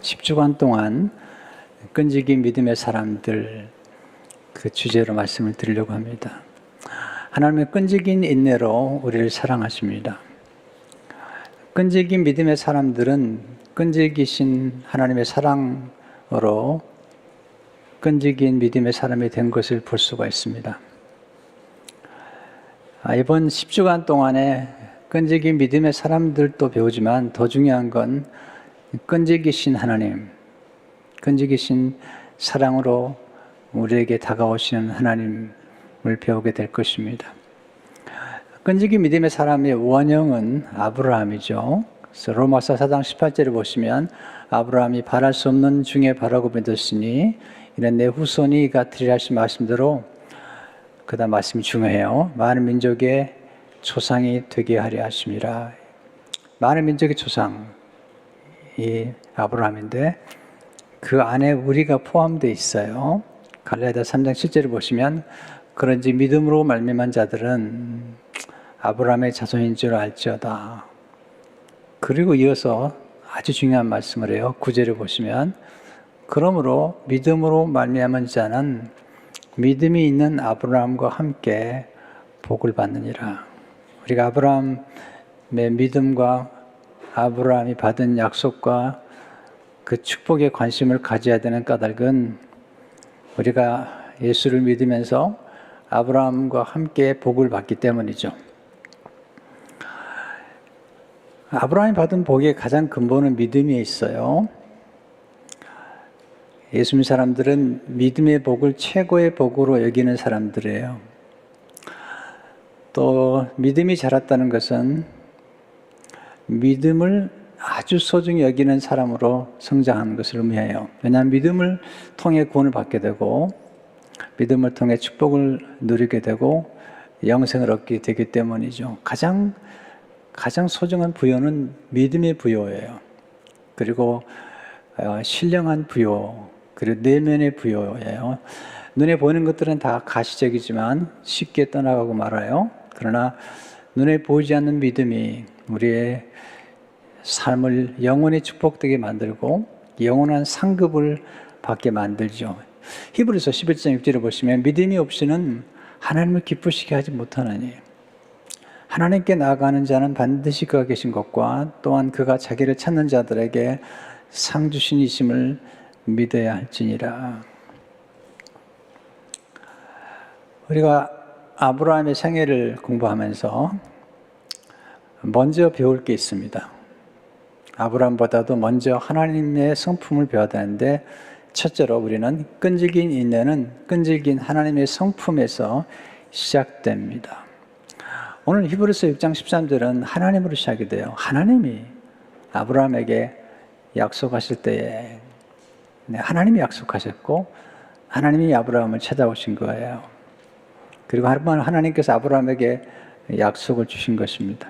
10주간 동안 끈질긴 믿음의 사람들 그 주제로 말씀을 드리려고 합니다. 하나님의 끈질긴 인내로 우리를 사랑하십니다. 끈질긴 믿음의 사람들은 끈질기신 하나님의 사랑으로 끈질긴 믿음의 사람이 된 것을 볼 수가 있습니다. 이번 10주간 동안에 끈질긴 믿음의 사람들도 배우지만 더 중요한 건 끈질기신 하나님, 끈질기신 사랑으로 우리에게 다가오시는 하나님을 배우게 될 것입니다. 끈질긴 믿음의 사람의 원형은 아브라함이죠. 그래서 로마서 4장 18절을 보시면 아브라함이 바랄 수 없는 중에 바라고 믿었으니 이는 내 후손이 같으리라 하신 말씀대로 그 다음 말씀이 중요해요. 많은 민족의 조상이 되게 하려 하심이라. 많은 민족의 조상이 아브라함인데 그 안에 우리가 포함되어 있어요. 갈라디아 3장 7절을 보시면 그런지 믿음으로 말미암은 자들은 아브라함의 자손인 줄 알지어다. 그리고 이어서 아주 중요한 말씀을 해요. 9절을 보시면 그러므로 믿음으로 말미암은 자는 믿음이 있는 아브라함과 함께 복을 받느니라. 우리가 아브라함의 믿음과 아브라함이 받은 약속과 그 축복에 관심을 가져야 되는 까닭은 우리가 예수를 믿으면서 아브라함과 함께 복을 받기 때문이죠. 아브라함이 받은 복의 가장 근본은 믿음에 있어요. 예수 믿는 사람들은 믿음의 복을 최고의 복으로 여기는 사람들이에요. 또 믿음이 자랐다는 것은 믿음을 아주 소중히 여기는 사람으로 성장하는 것을 의미해요. 왜냐하면 믿음을 통해 구원을 받게 되고 믿음을 통해 축복을 누리게 되고 영생을 얻게 되기 때문이죠. 가장 소중한 부여는 믿음의 부여예요. 그리고 신령한 부여, 그리고 내면의 부여예요. 눈에 보이는 것들은 다 가시적이지만 쉽게 떠나가고 말아요. 그러나 눈에 보이지 않는 믿음이 우리의 삶을 영원히 축복되게 만들고 영원한 상급을 받게 만들죠. 히브리서 11장 6절을 보시면 믿음이 없이는 하나님을 기쁘시게 하지 못하나니 하나님께 나아가는 자는 반드시 그가 계신 것과 또한 그가 자기를 찾는 자들에게 상 주신이심을 믿어야 할지니라. 우리가 아브라함의 생애를 공부하면서 먼저 배울 게 있습니다. 아브라함보다도 먼저 하나님의 성품을 배워야 되는데 첫째로 우리는 끈질긴 인내는 끈질긴 하나님의 성품에서 시작됩니다. 오늘 히브리서 6장 13절은 하나님으로 시작이 돼요. 하나님이 아브라함에게 약속하실 때에 하나님이 약속하셨고 하나님이 아브라함을 찾아오신 거예요. 그리고 하나님께서 아브라함에게 약속을 주신 것입니다.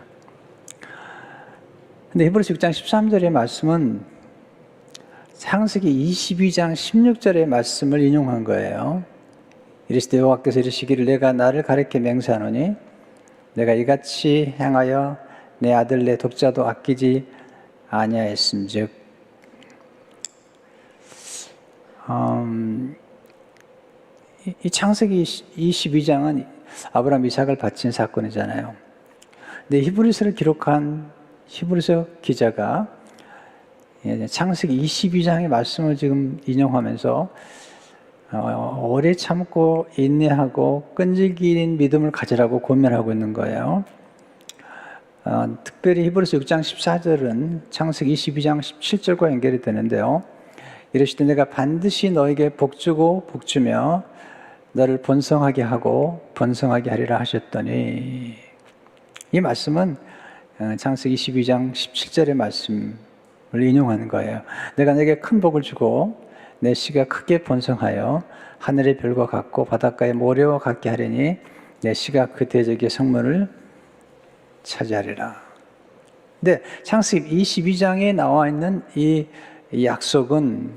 근데 히브리서 6장 13절의 말씀은 창세기 22장 16절의 말씀을 인용한 거예요. 이르시되 여호와께서 이르시기를 내가 나를 가리켜 맹세하노니 내가 이같이 행하여 내 아들 내 독자도 아끼지 아니하였음즉. 이 창세기 22장은 아브라함 이삭을 바친 사건이잖아요. 근데 히브리서를 기록한 히브리서 기자가 창세기 22장의 말씀을 지금 인용하면서 오래 참고 인내하고 끈질긴 믿음을 가지라고 권면하고 있는 거예요. 특별히 히브리서 6장 14절은 창세기 22장 17절과 연결이 되는데요. 이르시되 내가 반드시 너에게 복주고 복주며 너를 번성하게 하고 번성하게 하리라 하셨더니, 이 말씀은 창세기 22장 17절의 말씀을 인용하는 거예요. 내가 내게 큰 복을 주고 내 씨가 크게 번성하여 하늘의 별과 같고 바닷가의 모래와 같게 하리니 내 씨가 그 대적의 성문을 차지하리라. 근데 창세기 22장에 나와 있는 이 약속은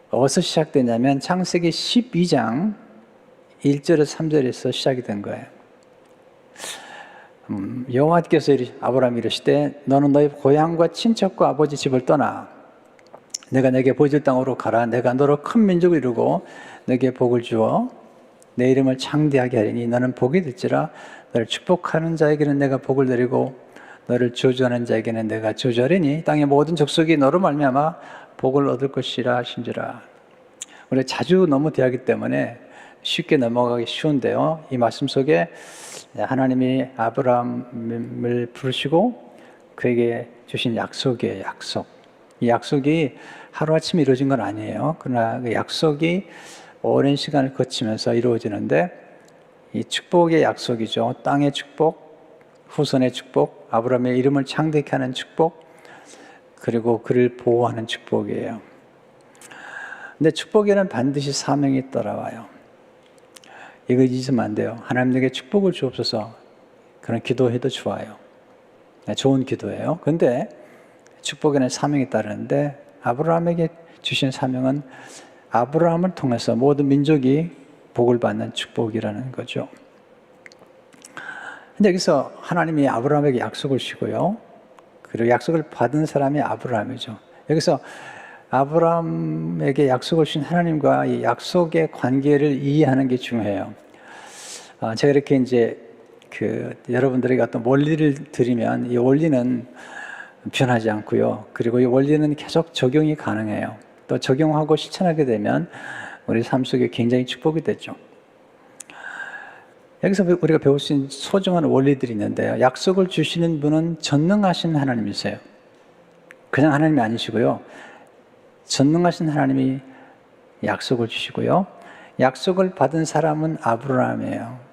어디서 시작되냐면 창세기 12장 1절에서 3절에서 시작이 된 거예요. 여호와께서 아브라함이 이르시되 너는 너희 고향과 친척과 아버지 집을 떠나 내가 내게 보여줄 땅으로 가라. 내가 너로 큰 민족을 이루고 내게 복을 주어 내 이름을 창대하게 하리니 너는 복이 될지라. 너를 축복하는 자에게는 내가 복을 내리고 너를 저주하는 자에게는 내가 저주하리니 땅의 모든 족속이 너로 말미암아 복을 얻을 것이라 하신지라. 우리 자주 너무 대하기 때문에 쉽게 넘어가기 쉬운데요. 이 말씀 속에 하나님이 아브라함을 부르시고 그에게 주신 약속이에요. 약속. 이 약속이 하루아침에 이루어진 건 아니에요. 그러나 그 약속이 오랜 시간을 거치면서 이루어지는데 이 축복의 약속이죠. 땅의 축복, 후손의 축복, 아브라함의 이름을 창대케 하는 축복, 그리고 그를 보호하는 축복이에요. 근데 축복에는 반드시 사명이 따라와요. 이거 잊으면 안 돼요. 하나님 내게 축복을 주옵소서. 그런 기도해도 좋아요. 좋은 기도예요. 근데 축복에는 사명이 따르는데 아브라함에게 주신 사명은 아브라함을 통해서 모든 민족이 복을 받는 축복이라는 거죠. 근데 여기서 하나님이 아브라함에게 약속을 주시고요. 그리고 약속을 받은 사람이 아브라함이죠. 여기서 아브라함에게 약속을 주신 하나님과 이 약속의 관계를 이해하는 게 중요해요. 제가 이렇게 이제 여러분들에게 어떤 원리를 드리면 이 원리는 변하지 않고요. 그리고 이 원리는 계속 적용이 가능해요. 또 적용하고 실천하게 되면 우리 삶 속에 굉장히 축복이 되죠. 여기서 우리가 배울 수 있는 소중한 원리들이 있는데요. 약속을 주시는 분은 전능하신 하나님이세요. 그냥 하나님이 아니시고요. 전능하신 하나님이 약속을 주시고요. 약속을 받은 사람은 아브라함이에요.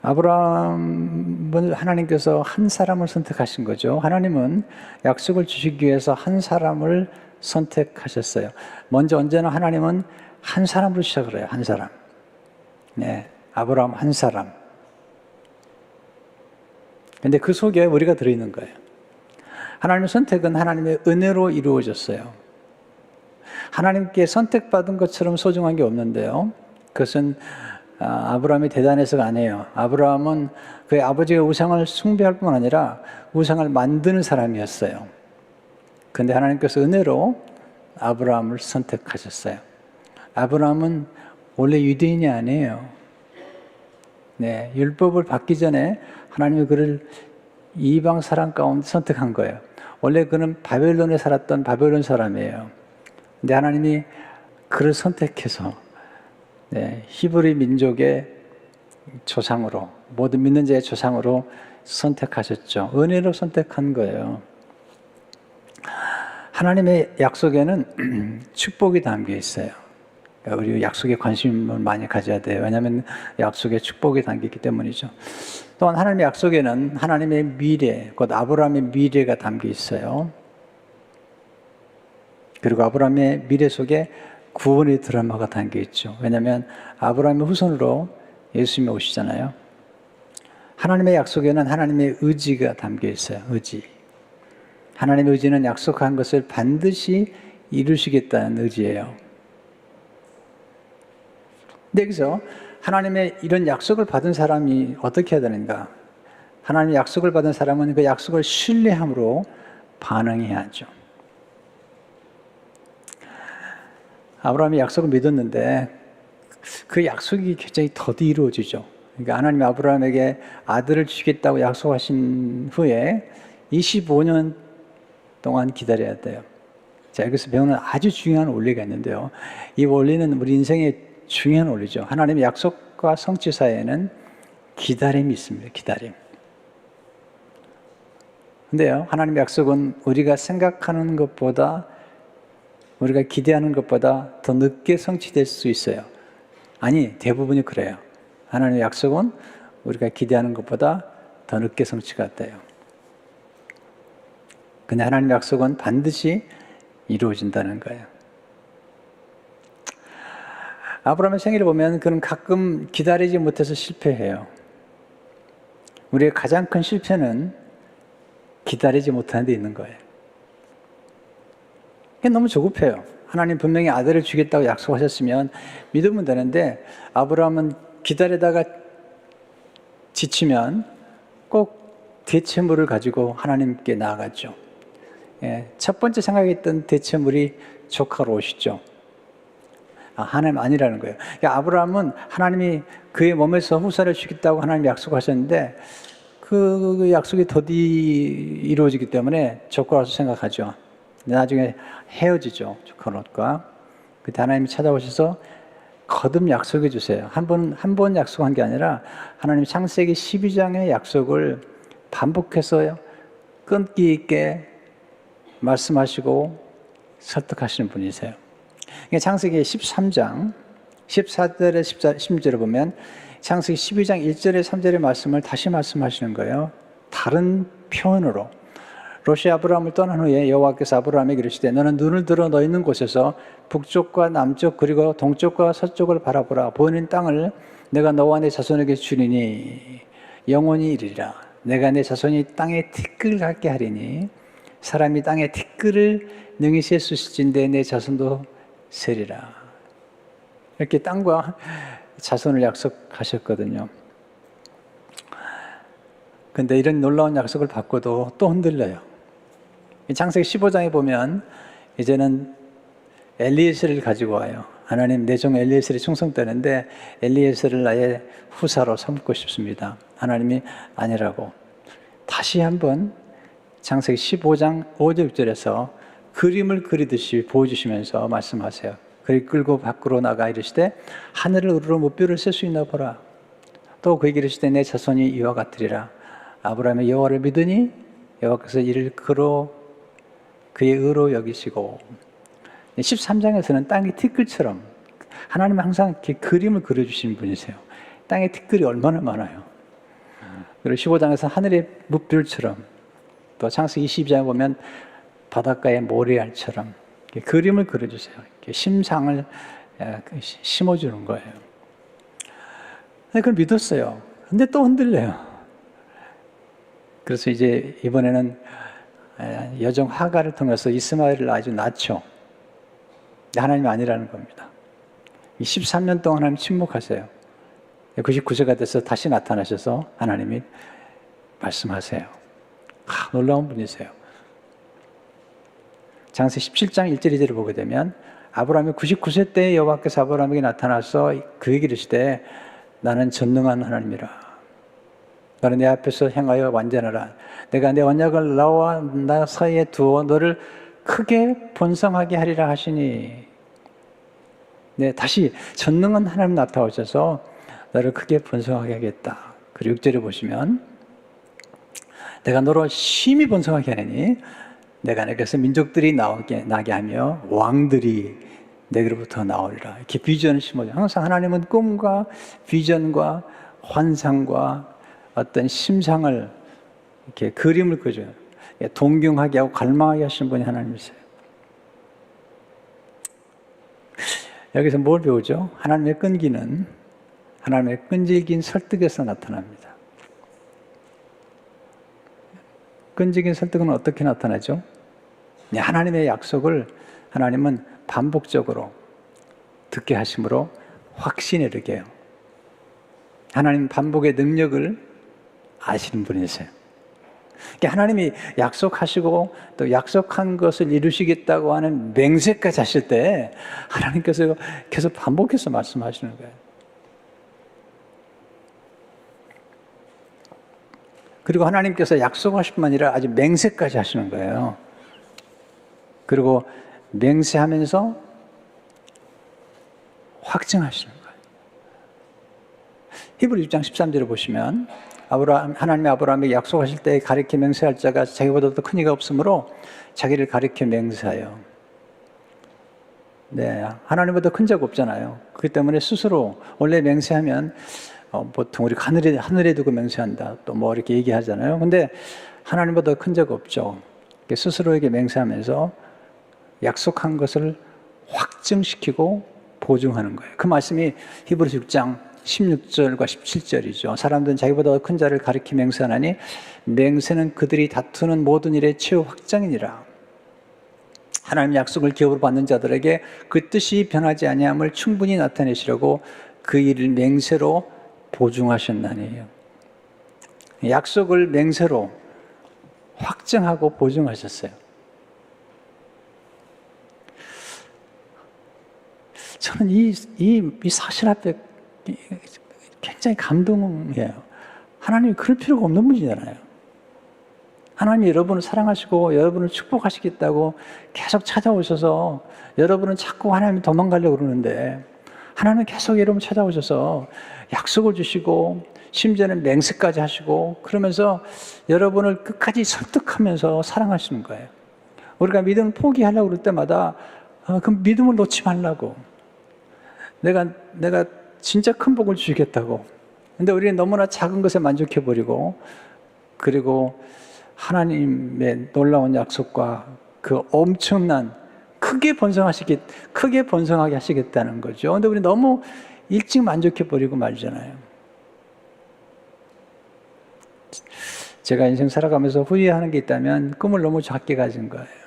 아브라함을 하나님께서 한 사람을 선택하신 거죠. 하나님은 약속을 주시기 위해서 한 사람을 선택하셨어요. 먼저 언제나 하나님은 한 사람으로 시작을 해요. 한 사람. 네, 아브라함 한 사람. 근데 그 속에 우리가 들어있는 거예요. 하나님의 선택은 하나님의 은혜로 이루어졌어요. 하나님께 선택받은 것처럼 소중한 게 없는데요. 그것은 아브라함이 대단해서가 아니에요. 아브라함은 그의 아버지가 우상을 숭배할 뿐만 아니라 우상을 만드는 사람이었어요. 그런데 하나님께서 은혜로 아브라함을 선택하셨어요. 아브라함은 원래 유대인이 아니에요. 네, 율법을 받기 전에 하나님이 그를 이방 사람 가운데 선택한 거예요. 원래 그는 바벨론에 살았던 바벨론 사람이에요. 근데 하나님이 그를 선택해서 히브리 민족의 조상으로, 모든 믿는 자의 조상으로 선택하셨죠. 은혜로 선택한 거예요. 하나님의 약속에는 축복이 담겨 있어요. 우리 약속에 관심을 많이 가져야 돼요. 왜냐하면 약속에 축복이 담기기 때문이죠. 또한 하나님의 약속에는 하나님의 미래, 곧 아브라함의 미래가 담겨 있어요. 그리고 아브라함의 미래 속에 구원의 드라마가 담겨 있죠. 왜냐하면 아브라함의 후손으로 예수님이 오시잖아요. 하나님의 약속에는 하나님의 의지가 담겨 있어요. 의지. 하나님의 의지는 약속한 것을 반드시 이루시겠다는 의지예요. 근데 여기서 하나님의 이런 약속을 받은 사람이 어떻게 해야 되는가? 하나님의 약속을 받은 사람은 그 약속을 신뢰함으로 반응해야 하죠. 아브라함이 약속을 믿었는데 그 약속이 굉장히 더디 이루어지죠. 그러니까 하나님이 아브라함에게 아들을 주시겠다고 약속하신 후에 25년 동안 기다려야 돼요. 자, 여기서 배우는 아주 중요한 원리가 있는데요. 이 원리는 우리 인생의 중요한 원리죠. 하나님의 약속과 성취 사이에는 기다림이 있습니다. 기다림. 근데요, 하나님의 약속은 우리가 생각하는 것보다, 우리가 기대하는 것보다 더 늦게 성취될 수 있어요. 아니, 대부분이 그래요. 하나님의 약속은 우리가 기대하는 것보다 더 늦게 성취가 돼요. 근데 하나님의 약속은 반드시 이루어진다는 거예요. 아브라함의 생애를 보면 그는 가끔 기다리지 못해서 실패해요. 우리의 가장 큰 실패는 기다리지 못하는 데 있는 거예요. 그게 너무 조급해요. 하나님 분명히 아들을 주겠다고 약속하셨으면 믿으면 되는데 아브라함은 기다리다가 지치면 꼭 대체물을 가지고 하나님께 나아갔죠. 첫 번째 생각했던 대체물이 조카로 오시죠. 하나님 아니라는 거예요. 그러니까 아브라함은 하나님이 그의 몸에서 후사를 주겠다고 하나님이 약속하셨는데 그 약속이 더디 이루어지기 때문에 조카로서 생각하죠. 나중에 헤어지죠. 조카 롯과. 그때 하나님이 찾아오셔서 거듭 약속해 주세요. 한 번 약속한 게 아니라 하나님이 창세기 12장의 약속을 반복해서 끈기 있게 말씀하시고 설득하시는 분이세요. 창세기 13장 14절에 16절에 보면 창세기 12장 1절에 3절의 말씀을 다시 말씀하시는 거예요. 다른 표현으로. 롯이 아브라함을 떠난 후에 여호와께서 아브라함에게 이르시되 너는 눈을 들어 너 있는 곳에서 북쪽과 남쪽 그리고 동쪽과 서쪽을 바라보라. 보이는 땅을 내가 너와 내 자손에게 주리니 영원히 이르리라. 내가 내 자손이 땅에 티끌 같게 하리니 사람이 땅에 티끌을 능히 셀 수 있을진데 내 자손도 세리라. 이렇게 땅과 자손을 약속하셨거든요. 근데 이런 놀라운 약속을 받고도 또 흔들려요. 창세기 15장에 보면 이제는 엘리에셀을 가지고 와요. 하나님 내 종 엘리에셀이 충성되는데 엘리에셀을 나의 후사로 삼고 싶습니다. 하나님이 아니라고. 다시 한번 창세기 15장 5절 6절에서 그림을 그리듯이 보여주시면서 말씀하세요. 그를 끌고 밖으로 나가 이르시되 하늘을 우러러 무뼈를 셀 수 있나 보라. 또 그에게 이르시되 내 자손이 이와 같으리라. 아브라함의 여호와를 믿으니 여호와께서 이를 그의 의로 여기시고 13장에서는 땅의 티끌처럼 하나님은 항상 이렇게 그림을 그려주시는 분이세요. 땅의 티끌이 얼마나 많아요. 그리고 15장에서 하늘의 무별처럼 또 창세기 22장에 보면 바닷가의 모래알처럼 그림을 그려주세요. 심상을 심어주는 거예요. 그걸 믿었어요. 근데 또 흔들려요. 그래서 이제 이번에는 여종 하가를 통해서 이스마엘을 아주 낳죠. 하나님이 아니라는 겁니다. 13년 동안 하나님 침묵하세요. 99세가 돼서 다시 나타나셔서 하나님이 말씀하세요. 놀라운 분이세요. 창세기 17장 1절 2절을 보게 되면 아브라함이 99세 때 여호와께서 아브라함에게 나타나서 그에게 이르시되 나는 전능한 하나님이라. 너는 내 앞에서 행하여 완전하라. 내가 내 언약을 너와 나 사이에 두어 너를 크게 번성하게 하리라 하시니. 네, 다시 전능한 하나님 나타오셔서 너를 크게 번성하게 하겠다. 그리고 6절에 보시면 내가 너로 심히 번성하게 하니 내가 내게서 민족들이 나게 하며 왕들이 내게로부터 나오리라. 이렇게 비전을 심어줘. 항상 하나님은 꿈과 비전과 환상과 어떤 심상을 이렇게 그림을 그려줘요. 동경하게 하고 갈망하게 하시는 분이 하나님이세요. 여기서 뭘 배우죠? 하나님의 끈기는 하나님의 끈질긴 설득에서 나타납니다. 끈질긴 설득은 어떻게 나타나죠? 하나님의 약속을 하나님은 반복적으로 듣게 하심으로 확신에 이르게 해요. 하나님 반복의 능력을 아시는 분이세요. 하나님이 약속하시고 또 약속한 것을 이루시겠다고 하는 맹세까지 하실 때 하나님께서 계속 반복해서 말씀하시는 거예요. 그리고 하나님께서 약속하실 뿐만 아니라 아주 맹세까지 하시는 거예요. 그리고 맹세하면서 확증하시는 거예요. 히브리 6장 13절을 보시면 하나님이 아브라함에게 약속하실 때 가리켜 맹세할 자가 자기보다 더 큰 이가 없으므로 자기를 가리켜 맹세하여. 네, 하나님보다 큰 자가 없잖아요. 그렇기 때문에 스스로 원래 맹세하면 보통 우리가 하늘에 두고 맹세한다 또 뭐 이렇게 얘기하잖아요. 근데 하나님보다 큰 자가 없죠. 스스로에게 맹세하면서 약속한 것을 확증시키고 보증하는 거예요. 그 말씀이 히브리서 6장 16절과 17절이죠. 사람들은 자기보다 더 큰 자를 가리켜 맹세하나니 맹세는 그들이 다투는 모든 일의 최후 확정이니라. 하나님 약속을 기업으로 받는 자들에게 그 뜻이 변하지 아니함을 충분히 나타내시려고 그 일을 맹세로 보증하셨나니. 약속을 맹세로 확증하고 보증하셨어요. 저는 이 사실 앞에 굉장히 감동이에요. 하나님이 그럴 필요가 없는 분이잖아요. 하나님이 여러분을 사랑하시고 여러분을 축복하시겠다고 계속 찾아오셔서 여러분은 자꾸 하나님 도망가려고 그러는데 하나님은 계속 여러분 찾아오셔서 약속을 주시고 심지어는 맹세까지 하시고 그러면서 여러분을 끝까지 설득하면서 사랑하시는 거예요. 우리가 믿음을 포기하려고 그럴 때마다 그 믿음을 놓지 말라고. 내가 진짜 큰 복을 주시겠다고. 근데 우리는 너무나 작은 것에 만족해버리고 그리고 하나님의 놀라운 약속과 그 엄청난 크게 번성하게 하시겠다는 거죠. 근데 우리 너무 일찍 만족해버리고 말잖아요. 제가 인생 살아가면서 후회하는 게 있다면 꿈을 너무 작게 가진 거예요.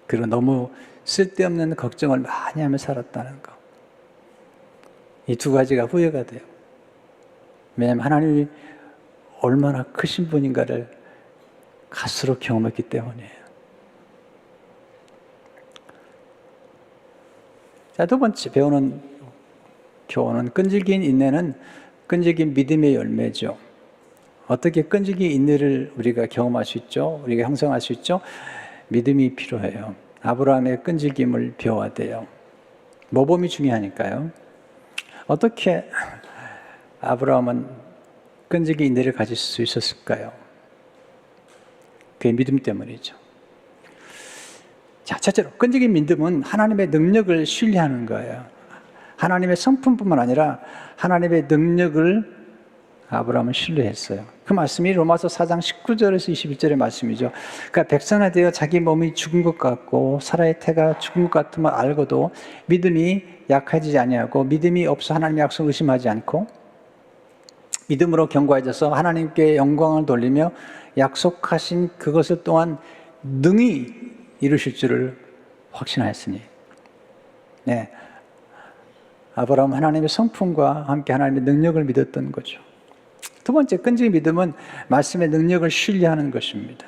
그리고 너무 쓸데없는 걱정을 많이 하며 살았다는 거. 이 두 가지가 후회가 돼요. 왜냐하면 하나님이 얼마나 크신 분인가를 갈수록 경험했기 때문이에요. 자, 두 번째 배우는 교훈은 끈질긴 인내는 끈질긴 믿음의 열매죠. 어떻게 끈질긴 인내를 우리가 경험할 수 있죠? 우리가 형성할 수 있죠? 믿음이 필요해요. 아브라함의 끈질김을 배워야 돼요. 모범이 중요하니까요. 어떻게 아브라함은 끈질긴 인내를 가질 수 있었을까요? 그게 믿음 때문이죠. 자, 첫째로 끈질긴 믿음은 하나님의 능력을 신뢰하는 거예요. 하나님의 성품뿐만 아니라 하나님의 능력을 아브라함은 신뢰했어요. 그 말씀이 로마서 4장 19절에서 21절의 말씀이죠. 그러니까 백성에 대해 자기 몸이 죽은 것 같고 사라의 태가 죽은 것 같음을 알고도 믿음이 약해지지 아니하고 믿음이 없어 하나님의 약속을 의심하지 않고 믿음으로 견고해져서 하나님께 영광을 돌리며 약속하신 그것을 또한 능히 이루실 줄을 확신하였으니. 네. 아브라함은 하나님의 성품과 함께 하나님의 능력을 믿었던 거죠. 두 번째, 끈질긴 믿음은 말씀의 능력을 신뢰하는 것입니다.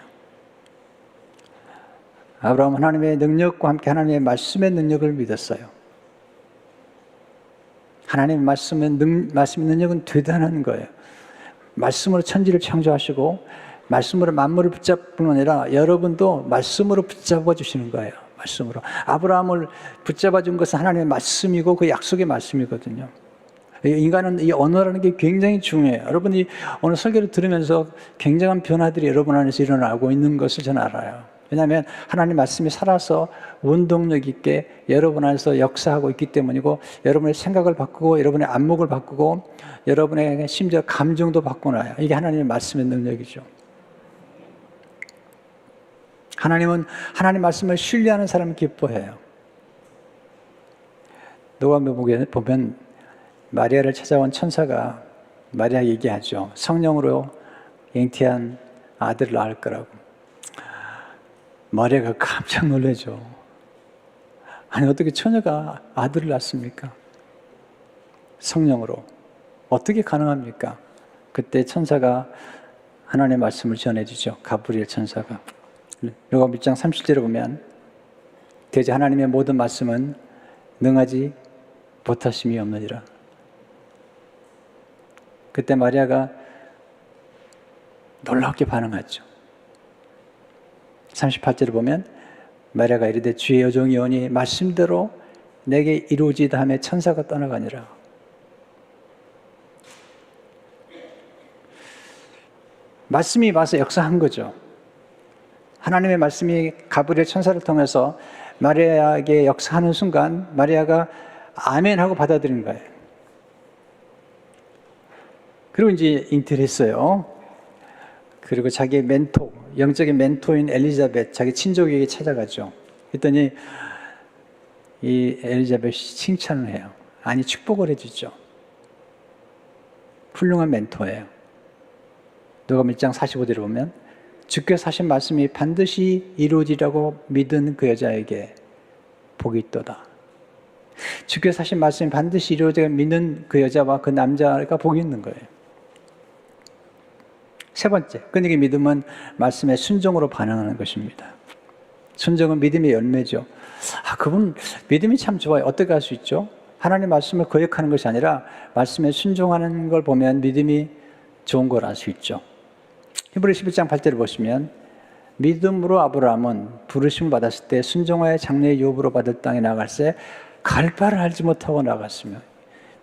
아브라함은 하나님의 능력과 함께 하나님의 말씀의 능력을 믿었어요. 하나님의 말씀의 능력은 대단한 거예요. 말씀으로 천지를 창조하시고 말씀으로 만물을 붙잡을 뿐 아니라 여러분도 말씀으로 붙잡아 주시는 거예요. 말씀으로. 아브라함을 붙잡아 준 것은 하나님의 말씀이고 그 약속의 말씀이거든요. 인간은 이 언어라는 게 굉장히 중요해요. 여러분이 오늘 설교를 들으면서 굉장한 변화들이 여러분 안에서 일어나고 있는 것을 저는 알아요. 왜냐하면 하나님 말씀이 살아서 운동력 있게 여러분 안에서 역사하고 있기 때문이고 여러분의 생각을 바꾸고 여러분의 안목을 바꾸고 여러분의 심지어 감정도 바꾸나요. 이게 하나님의 말씀의 능력이죠. 하나님은 하나님 말씀을 신뢰하는 사람을 기뻐해요. 누가복음에 보면 마리아를 찾아온 천사가 마리아에게 얘기하죠. 성령으로 잉태한 아들을 낳을 거라고. 마리아가 깜짝 놀라죠. 아니 어떻게 처녀가 아들을 낳습니까? 성령으로. 어떻게 가능합니까? 그때 천사가 하나님의 말씀을 전해주죠. 가브리엘 천사가. 누가복음 1장 30절에 보면 대저 하나님의 모든 말씀은 능하지 못하심이 없느니라. 그때 마리아가 놀랍게 반응하죠. 38절에 보면 마리아가 이르되 주의 여종이오니 말씀대로 내게 이루어지다 하며 천사가 떠나가니라. 말씀이 와서 역사한 거죠. 하나님의 말씀이 가브리엘 천사를 통해서 마리아에게 역사하는 순간 마리아가 아멘 하고 받아들인 거예요. 그리고 이제 잉태를 했어요. 그리고 자기의 멘토, 영적인 멘토인 엘리자벳, 자기 친족에게 찾아가죠. 그랬더니 이 엘리자벳이 칭찬을 해요. 아니 축복을 해주죠. 훌륭한 멘토예요. 누가복음 1장 45절에 보면 주께서 하신 말씀이 반드시 이루어지라고 믿은 그 여자에게 복이 있도다. 주께서 하신 말씀이 반드시 이루어지라고 믿는 그 여자와 그 남자가 복이 있는 거예요. 세 번째, 끈질긴 믿음은 말씀에 순종으로 반응하는 것입니다. 순종은 믿음의 열매죠. 그분 믿음이 참 좋아요. 어떻게 할 수 있죠? 하나님 말씀을 거역하는 것이 아니라 말씀에 순종하는 걸 보면 믿음이 좋은 걸 알 수 있죠. 히브리 11장 8절을 보시면 믿음으로 아브라함은 부르심을 받았을 때 순종하여 장래의 유업으로 받을 땅에 나갈새 갈 바를 알지 못하고 나갔으며,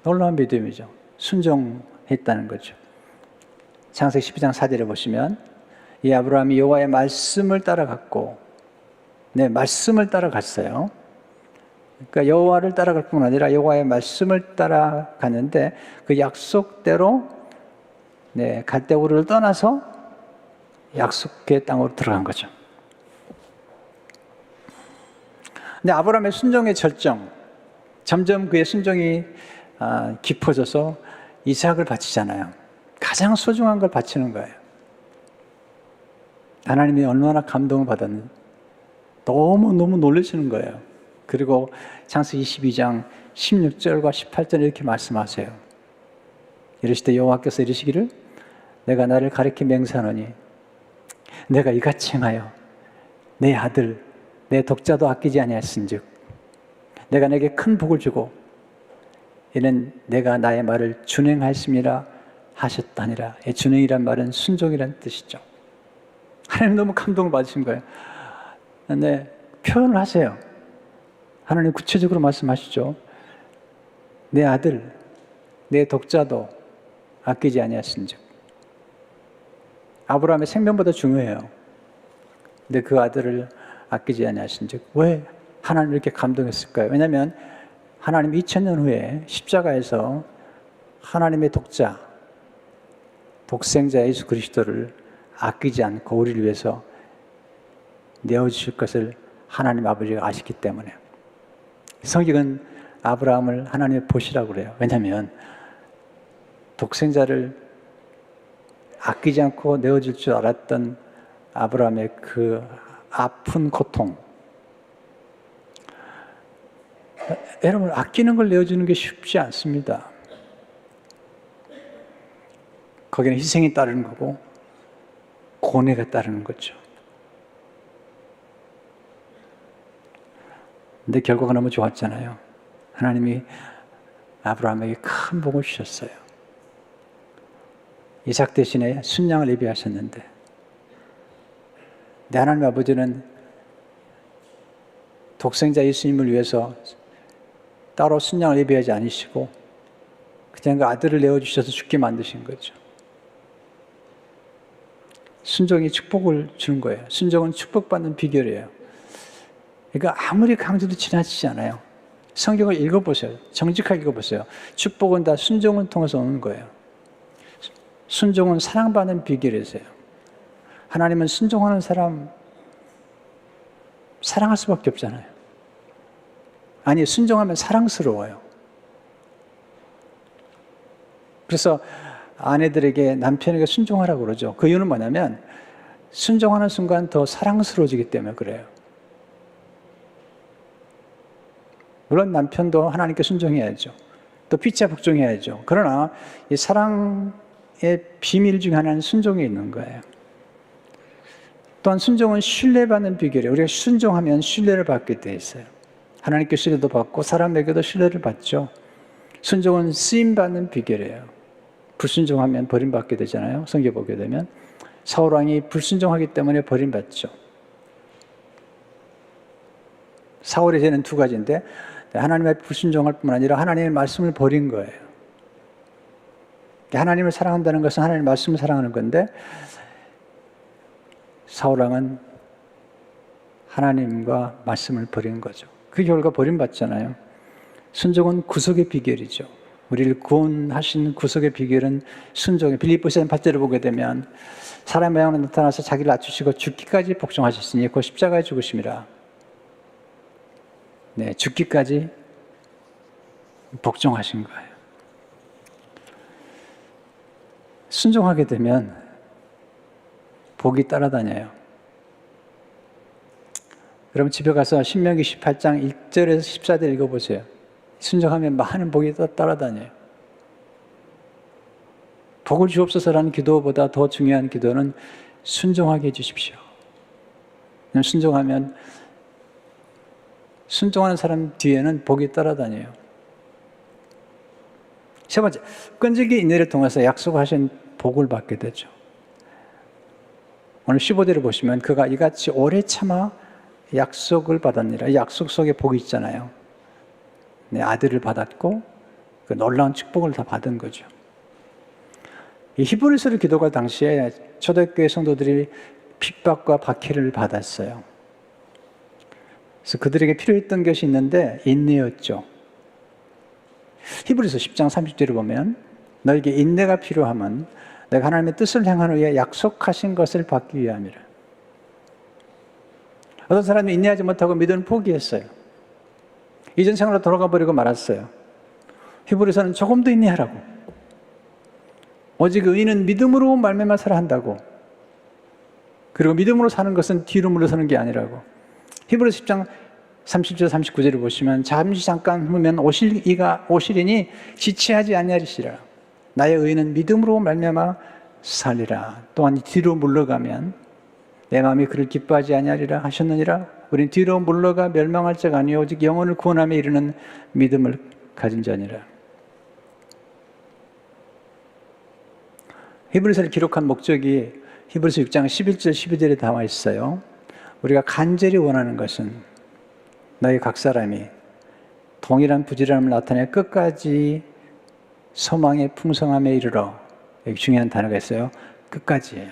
놀라운 믿음이죠. 순종했다는 거죠. 창세기 12장 4절에 보시면 이 아브라함이 여호와의 말씀을 따라갔고, 말씀을 따라갔어요. 그러니까 여호와를 따라갈 뿐 아니라 여호와의 말씀을 따라갔는데 그 약속대로 갈대우르를 떠나서 약속의 땅으로 들어간 거죠. 근데 아브라함의 순종의 절정, 점점 그의 순종이 깊어져서 이삭을 바치잖아요. 가장 소중한 걸 바치는 거예요. 하나님이 얼마나 감동을 받았는지 너무너무 놀라시는 거예요. 그리고 창세기 22장 16절과 18절에 이렇게 말씀하세요. 이르시되 여호와께서 이르시기를 내가 나를 가리켜 맹세하노니 내가 이같이 행하여 내 아들 내 독자도 아끼지 아니하였은즉 내가 내게 큰 복을 주고 이는 내가 나의 말을 준행하였음이라 하셨다니라. 준행이란 말은 순종이란 뜻이죠. 하나님 너무 감동을 받으신 거예요. 근데 표현을 하세요. 하나님 구체적으로 말씀하시죠. 내 아들 내 독자도 아끼지 아니하신즉. 아브라함의 생명보다 중요해요. 근데 그 아들을 아끼지 아니하신즉. 왜 하나님 이렇게 감동했을까요? 왜냐하면 하나님 2000년 후에 십자가에서 하나님의 독자, 독생자 예수 그리스도를 아끼지 않고 우리를 위해서 내어주실 것을 하나님 아버지가 아시기 때문에. 성경은 아브라함을 하나님의 보시라고 그래요. 왜냐하면 독생자를 아끼지 않고 내어줄 줄 알았던 아브라함의 그 아픈 고통. 여러분, 아끼는 걸 내어주는 게 쉽지 않습니다. 거기는 희생이 따르는 거고 고뇌가 따르는 거죠. 근데 결과가 너무 좋았잖아요. 하나님이 아브라함에게 큰 복을 주셨어요. 이삭 대신에 순양을 예비하셨는데, 내 하나님 아버지는 독생자 예수님을 위해서 따로 순양을 예비하지 않으시고 그냥 그 아들을 내어주셔서 죽게 만드신 거죠. 순종이 축복을 주는 거예요. 순종은 축복받는 비결이에요. 그러니까 아무리 강조도 지나치지 않아요. 성경을 읽어보세요. 정직하게 읽어보세요. 축복은 다 순종을 통해서 오는 거예요. 순종은 사랑받는 비결이세요. 하나님은 순종하는 사람 사랑할 수밖에 없잖아요. 아니, 순종하면 사랑스러워요. 그래서 아내들에게 남편에게 순종하라고 그러죠. 그 이유는 뭐냐면 순종하는 순간 더 사랑스러워지기 때문에 그래요. 물론 남편도 하나님께 순종해야죠. 또 피차 복종해야죠. 그러나 이 사랑의 비밀 중에 하나는 순종에 있는 거예요. 또한 순종은 신뢰받는 비결이에요. 우리가 순종하면 신뢰를 받게 돼 있어요. 하나님께 신뢰도 받고 사람에게도 신뢰를 받죠. 순종은 쓰임받는 비결이에요. 불순종하면 버림받게 되잖아요. 성경 보게 되면 사울왕이 불순종하기 때문에 버림받죠. 사울의 죄는 두 가지인데 하나님의 불순종할 뿐만 아니라 하나님의 말씀을 버린 거예요. 하나님을 사랑한다는 것은 하나님의 말씀을 사랑하는 건데 사울왕은 하나님과 말씀을 버린 거죠. 그 결과 버림받잖아요. 순종은 구속의 비결이죠. 우리를 구원하신 구속의 비결은 순종의. 빌립보서 8절을 보게 되면 사람의 모양으로 나타나서 자기를 낮추시고 죽기까지 복종하셨으니 그 십자가에 죽으심이라. 네, 죽기까지 복종하신 거예요. 순종하게 되면 복이 따라다녀요. 여러분 집에 가서 신명기 18장 1절에서 14절 읽어보세요. 순종하면 많은 복이 따라다녀요. 복을 주옵소서라는 기도보다 더 중요한 기도는 순종하게 해주십시오. 순종하면 순종하는 사람 뒤에는 복이 따라다녀요. 세 번째, 끈질기 인내를 통해서 약속하신 복을 받게 되죠. 오늘 15절을 보시면 그가 이같이 오래 참아 약속을 받았느니라. 약속 속에 복이 있잖아요. 내 아들을 받았고 그 놀라운 축복을 다 받은 거죠. 이 히브리서를 기도할 당시에 초대교회 성도들이 핍박과 박해를 받았어요. 그래서 그들에게 필요했던 것이 있는데 인내였죠. 히브리서 10장 30절을 보면 너에게 인내가 필요함은 내가 하나님의 뜻을 행한 후에 약속하신 것을 받기 위함이라. 어떤 사람이 인내하지 못하고 믿음을 포기했어요. 이전 생활로 돌아가 버리고 말았어요. 히브리서는 조금 더 인내하라고. 오직 의인은 믿음으로 말미암아 살아 한다고. 그리고 믿음으로 사는 것은 뒤로 물러서는 게 아니라고. 히브리서 10장 30절 39절을 보시면 잠깐 후면 오시리니 지체하지 아니하리시라. 나의 의인은 믿음으로 말미암아 살리라. 또한 뒤로 물러가면 내 마음이 그를 기뻐하지 아니하리라 하셨느니라. 우린 뒤로 물러가 멸망할 자가 아니요 오직 영혼을 구원함에 이르는 믿음을 가진 자니라. 히브리서를 기록한 목적이 히브리서 6장 11절 12절에 나와 있어요. 우리가 간절히 원하는 것은 너희 각 사람이 동일한 부지런함을 나타내 끝까지 소망의 풍성함에 이르러, 여기 중요한 단어가 있어요. 끝까지예요.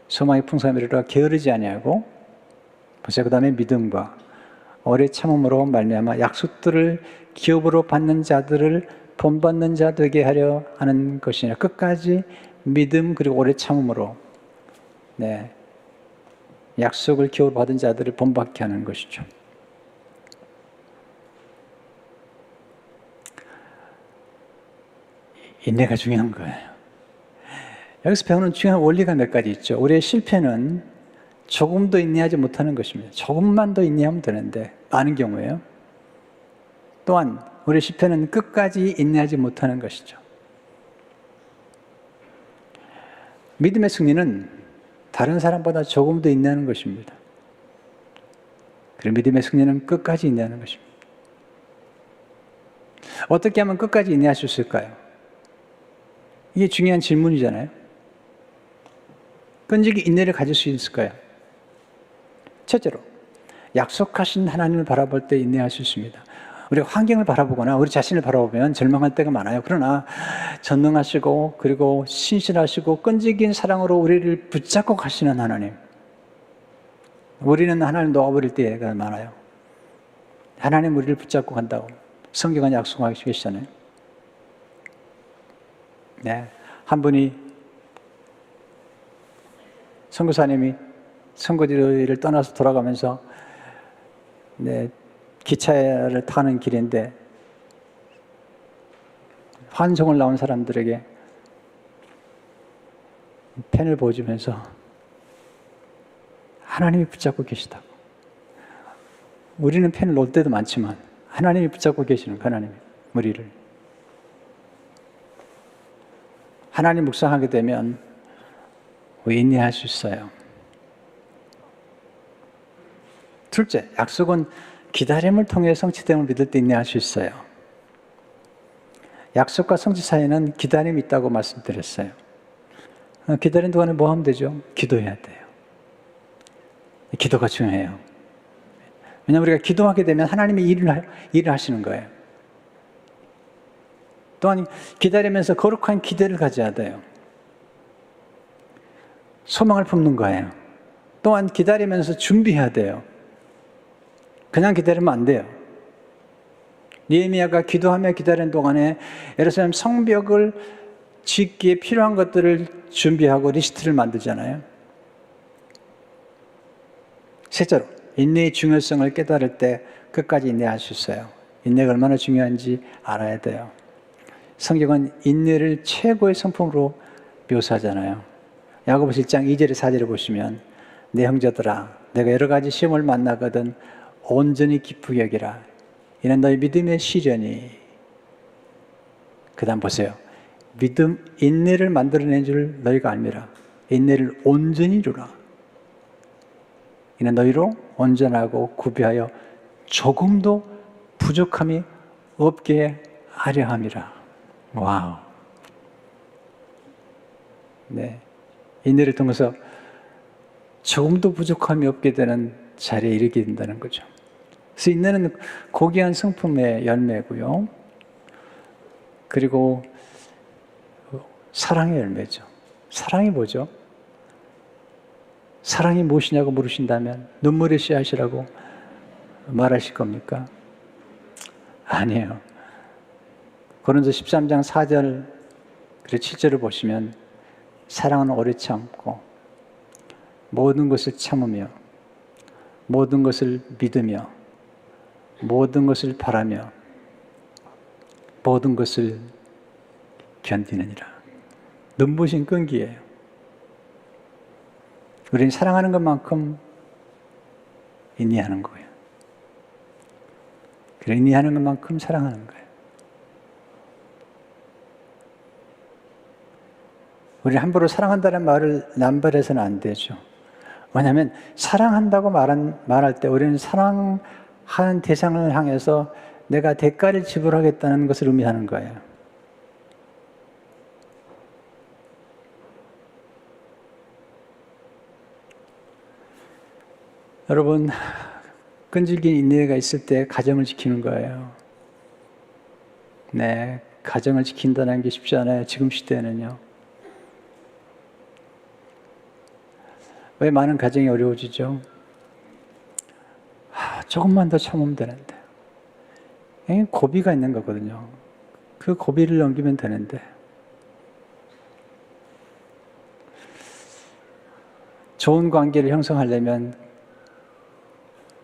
소망의 풍성함에 이르러 게으르지 아니하고, 보세요. 그 다음에 믿음과 오래 참음으로 말미암아 약속들을 기업으로 받는 자들을 본받는 자 되게 하려 하는 것이냐. 끝까지 믿음 그리고 오래 참음으로 약속을 기업으로 받은 자들을 본받게 하는 것이죠. 인내가 중요한 거예요. 여기서 배우는 중요한 원리가 몇 가지 있죠. 우리의 실패는 조금 더 인내하지 못하는 것입니다. 조금만 더 인내하면 되는데 많은 경우에요. 또한 우리의 실패는 끝까지 인내하지 못하는 것이죠. 믿음의 승리는 다른 사람보다 조금 더 인내하는 것입니다. 그리고 믿음의 승리는 끝까지 인내하는 것입니다. 어떻게 하면 끝까지 인내할 수 있을까요? 이게 중요한 질문이잖아요. 끈질기 인내를 가질 수 있을까요? 첫째로, 약속하신 하나님을 바라볼 때 인내할 수 있습니다. 우리가 환경을 바라보거나 우리 자신을 바라보면 절망할 때가 많아요. 그러나 전능하시고 그리고 신실하시고 끈질긴 사랑으로 우리를 붙잡고 가시는 하나님. 우리는 하나님 놓아버릴 때가 많아요. 하나님 우리를 붙잡고 간다고 성경은 약속하고 계시잖아요. 한 분이 선교사님이 선교지를 떠나서 돌아가면서 기차를 타는 길인데 환송을 나온 사람들에게 펜을 보여주면서 하나님이 붙잡고 계시다고. 우리는 펜을 놓을 때도 많지만 하나님이 붙잡고 계시는 하나님이 우리를. 하나님 묵상하게 되면 인내할 수 있어요. 둘째, 약속은 기다림을 통해 성취됨을 믿을 때 인내할 수 있어요. 약속과 성취 사이에는 기다림이 있다고 말씀드렸어요. 기다리는 동안에 뭐 하면 되죠? 기도해야 돼요. 기도가 중요해요. 왜냐하면 우리가 기도하게 되면 하나님이 일을 하시는 거예요. 또한 기다리면서 거룩한 기대를 가져야 돼요. 소망을 품는 거예요. 또한 기다리면서 준비해야 돼요. 그냥 기다리면 안 돼요. 느헤미야가 기도하며 기다리는 동안에 예루살렘 성벽을 짓기에 필요한 것들을 준비하고 리스트를 만들잖아요. 셋째로, 인내의 중요성을 깨달을 때 끝까지 인내할 수 있어요. 인내가 얼마나 중요한지 알아야 돼요. 성경은 인내를 최고의 성품으로 묘사하잖아요. 야고보서 1장 2절에 4절에 보시면 내 형제들아 내가 여러 가지 시험을 만나거든 온전히 기쁘게 여기라. 이는 너희 믿음의 시련이. 그 다음 보세요. 믿음, 인내를 만들어낸 줄 너희가 알미라. 인내를 온전히 이루라. 이는 너희로 온전하고 구비하여 조금도 부족함이 없게 하려 함이라. 와우. 네. 인내를 통해서 조금도 부족함이 없게 되는 자리에 이르게 된다는 거죠. 그래서 인내는 고귀한 성품의 열매고요. 그리고 사랑의 열매죠. 사랑이 뭐죠? 사랑이 무엇이냐고 물으신다면 눈물의 씨앗이라고 말하실 겁니까? 아니에요. 고린도 13장 4절 그리고 7절을 보시면 사랑은 오래 참고 모든 것을 참으며 모든 것을 믿으며 모든 것을 바라며 모든 것을 견디느니라. 눈부신 끈기예요. 우리는 사랑하는 것만큼 인내하는 거예요. 그래, 인내하는 것만큼 사랑하는 거예요. 우리는 함부로 사랑한다는 말을 남발해서는 안 되죠. 왜냐하면 사랑한다고 말할 때 우리는 사랑하는 대상을 향해서 내가 대가를 지불하겠다는 것을 의미하는 거예요. 여러분, 끈질긴 인내가 있을 때 가정을 지키는 거예요. 네, 가정을 지킨다는 게 쉽지 않아요. 지금 시대에는요. 왜 많은 가정이 어려워지죠? 조금만 더 참으면 되는데. 고비가 있는 거거든요. 그 고비를 넘기면 되는데. 좋은 관계를 형성하려면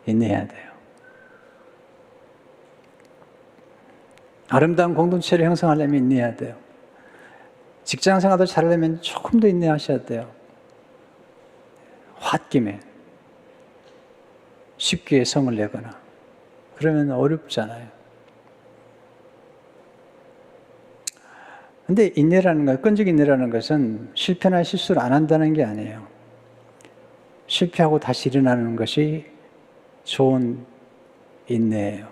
인내해야 돼요. 아름다운 공동체를 형성하려면 인내해야 돼요. 직장 생활도 잘하려면 조금 더 인내하셔야 돼요. 홧김에 쉽게 성을 내거나 그러면 어렵잖아요. 근데 인내라는 것, 끈질긴 인내라는 것은 실패나 실수를 안 한다는 게 아니에요. 실패하고 다시 일어나는 것이 좋은 인내예요.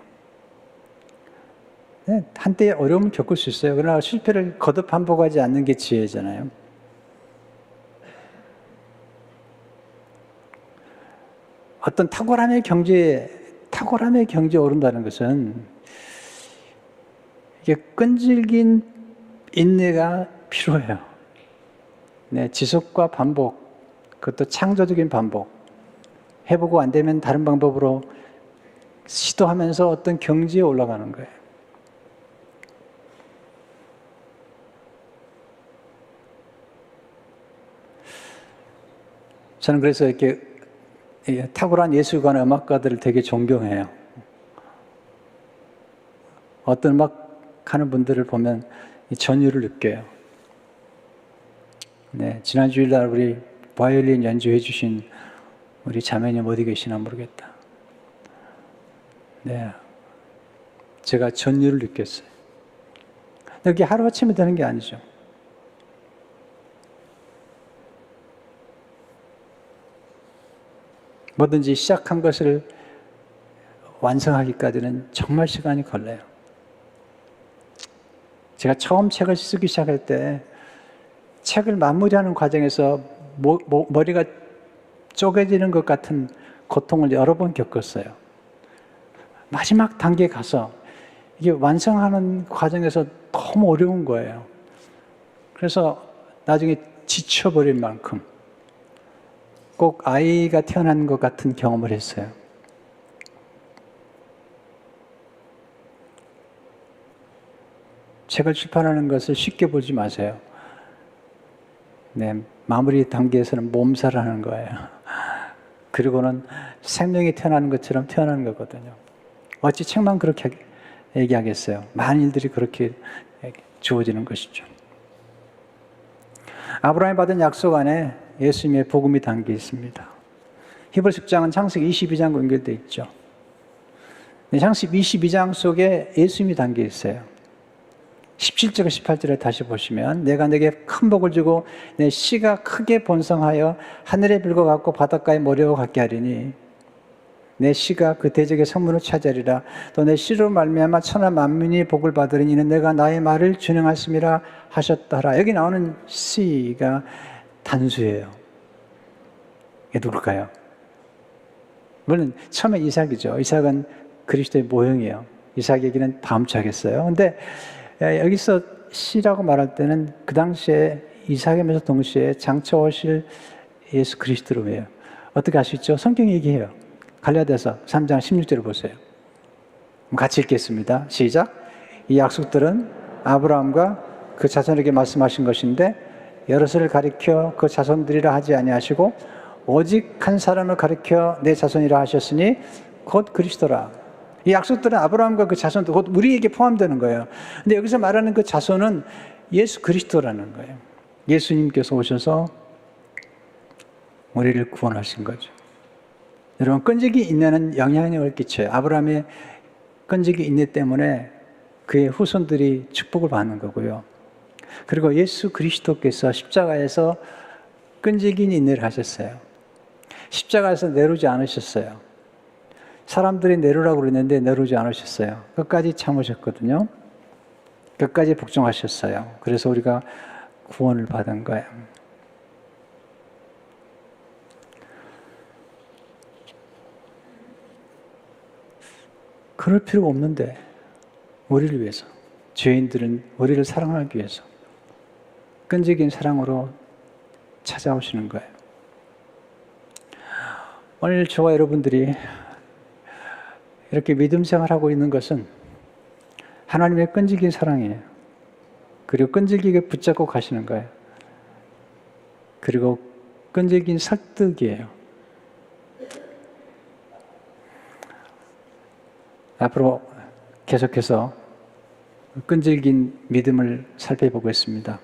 네, 한때 어려움을 겪을 수 있어요. 그러나 실패를 거듭 반복하지 않는 게 지혜잖아요. 어떤 탁월함의 경지에 오른다는 것은 이게 끈질긴 인내가 필요해요. 네, 지속과 반복, 그것도 창조적인 반복. 해보고 안 되면 다른 방법으로 시도하면서 어떤 경지에 올라가는 거예요. 저는 그래서 이렇게 탁월한 예술가나 음악가들을 되게 존경해요. 어떤 음악 하는 분들을 보면 전율을 느껴요. 네, 지난 주일날 우리 바이올린 연주해 주신 우리 자매님 어디 계시나 모르겠다. 네, 제가 전율을 느꼈어요. 이게 하루아침에 되는 게 아니죠. 뭐든지 시작한 것을 완성하기까지는 정말 시간이 걸려요. 제가 처음 책을 쓰기 시작할 때 책을 마무리하는 과정에서 머리가 쪼개지는 것 같은 고통을 여러 번 겪었어요. 마지막 단계에 가서 이게 완성하는 과정에서 너무 어려운 거예요. 그래서 나중에 지쳐버릴 만큼 꼭 아이가 태어난 것 같은 경험을 했어요. 책을 출판하는 것을 쉽게 보지 마세요. 네, 마무리 단계에서는 몸살을 하는 거예요. 그리고는 생명이 태어나는 것처럼 태어나는 거거든요. 어찌 책만 그렇게 얘기하겠어요? 많은 일들이 그렇게 주어지는 것이죠. 아브라함이 받은 약속 안에 예수님의 복음이 담겨 있습니다. 히브리서 10장은 창세기 22장과 연결되어 있죠. 창세기 22장 속에 예수님이 담겨 있어요. 17절과 18절에 다시 보시면 내가 내게 큰 복을 주고 내 씨가 크게 번성하여 하늘의 별과 같고 바닷가의 모래와 같게 하리니 내 씨가 그 대적의 성문을 차지하리라. 또 내 씨로 말미암아 천하 만민이 복을 받으리니 이는 내가 나의 말을 준행하심이라 하셨다라. 여기 나오는 씨가 단수예요. 이게 누굴까요? 물론 처음에 이삭이죠. 이삭은 그리스도의 모형이에요. 이삭 얘기는 다음 주 하겠어요. 근데 여기서 씨라고 말할 때는 그 당시에 이삭이면서 동시에 장차 오실 예수 그리스도로 해요. 어떻게 아시죠? 성경 얘기해요. 갈라디아서 3장 16절을 보세요. 같이 읽겠습니다. 시작. 이 약속들은 아브라함과 그 자손에게 말씀하신 것인데 여럿을 가리켜 그 자손들이라 하지 아니하시고 오직 한 사람을 가리켜 내 자손이라 하셨으니 곧 그리스도라. 이 약속들은 아브라함과 그 자손도 곧 우리에게 포함되는 거예요. 근데 여기서 말하는 그 자손은 예수 그리스도라는 거예요. 예수님께서 오셔서 우리를 구원하신 거죠. 여러분, 끈질기 인내는 영향력을 끼쳐요. 아브라함의 끈질기 인내 때문에 그의 후손들이 축복을 받는 거고요. 그리고 예수 그리스도께서 십자가에서 끈질긴 인내를 하셨어요. 십자가에서 내려오지 않으셨어요. 사람들이 내려오라고 그랬는데 내려오지 않으셨어요. 끝까지 참으셨거든요. 끝까지 복종하셨어요. 그래서 우리가 구원을 받은 거예요. 그럴 필요가 없는데 우리를 위해서, 죄인들은 우리를 사랑하기 위해서 끈질긴 사랑으로 찾아오시는 거예요. 오늘 저와 여러분들이 이렇게 믿음 생활하고 있는 것은 하나님의 끈질긴 사랑이에요. 그리고 끈질기게 붙잡고 가시는 거예요. 그리고 끈질긴 설득이에요. 앞으로 계속해서 끈질긴 믿음을 살펴보겠습니다.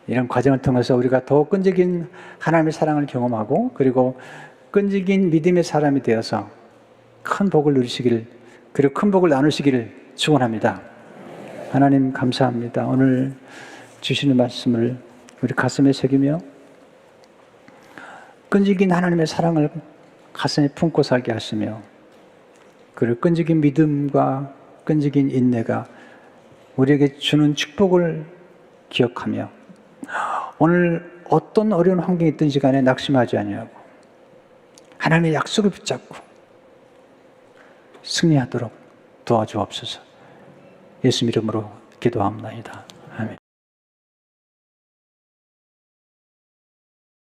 이런 과정을 통해서 우리가 더 끈질긴 하나님의 사랑을 경험하고 그리고 끈질긴 믿음의 사람이 되어서 큰 복을 누리시기를, 그리고 큰 복을 나누시기를 축원합니다. 하나님 감사합니다. 오늘 주시는 말씀을 우리 가슴에 새기며 끈질긴 하나님의 사랑을 가슴에 품고 살게 하시며 그리고 끈질긴 믿음과 끈질긴 인내가 우리에게 주는 축복을 기억하며 오늘 어떤 어려운 환경이 있든지 간에 낙심하지 아니하고 하나님의 약속을 붙잡고 승리하도록 도와주옵소서. 예수 이름으로 기도합니다.